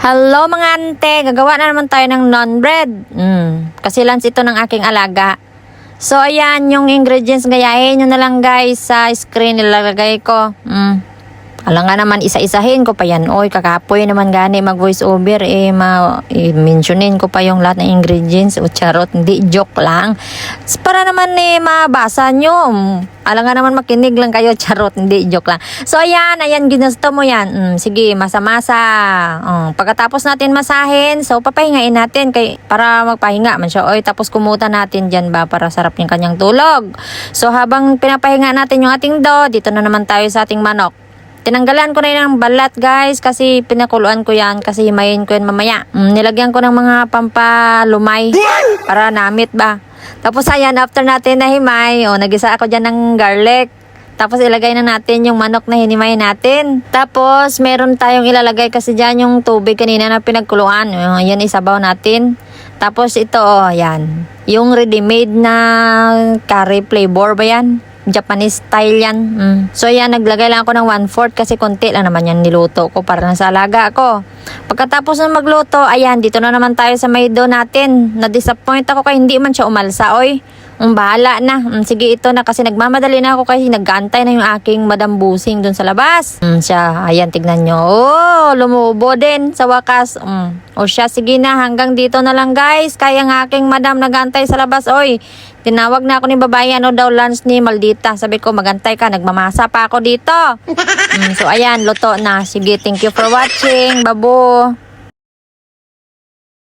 Hello mga ante, gagawa na naman tayo ng non-bread. Kasi lunch ito ng aking alaga. So ayan, yung ingredients gayahin nyo na lang guys sa screen nilalagay ko. Alam nga naman, isa-isahin ko pa yan. Oy, kakapoy naman gani mag voice over. I-mentionin ko pa yung lahat ng ingredients. O charot, hindi, joke lang. Para naman mabasa nyo. Alam nga naman, makinig lang kayo. Charot, hindi, joke lang. So ayan, ginusto mo yan. Sige, masa-masa. Pagkatapos natin masahin, so papahingain natin para magpahinga man siya. Oy, tapos kumuta natin dyan ba para sarap yung kanyang tulog. So habang pinapahinga natin yung ating dough, dito na naman tayo sa ating manok. Tinanggalan ko na yung balat guys kasi pinakuluan ko yan kasi himayin ko yan mamaya. Nilagyan ko ng mga pampalumay para namit ba. Tapos ayan, after natin na himay, nagisa ako dyan ng garlic. Tapos ilagay na natin yung manok na hinimay natin. Tapos meron tayong ilalagay kasi dyan yung tubig kanina na pinagkuluan. Yan isabaw natin. Tapos ito yan. Yung ready-made na curry flavor ba yan? Japanese style yan. So yan, naglagay lang ako ng 1/4 kasi konti lang naman yan niluto ko para nasa alaga ko. Pagkatapos na magluto, ayan, dito na naman tayo sa may dough natin. Na-disappoint ako kaya hindi man siya umalsa, oy. Bahala na. Sige, ito na kasi nagmamadali na ako kasi nag-aantay na yung aking Madam Busing dun sa labas. Siya, ayan, tignan nyo. Lumubo din sa wakas. O siya, sige na, hanggang dito na lang guys. Kaya ng aking Madam nag-aantay sa labas, oy. Tinawag na ako ni babae, daw lunch ni Maldita. Sabi ko, magantay ka, nagmamasa pa ako dito. So ayan, luto na. Sige, thank you for watching. Babo.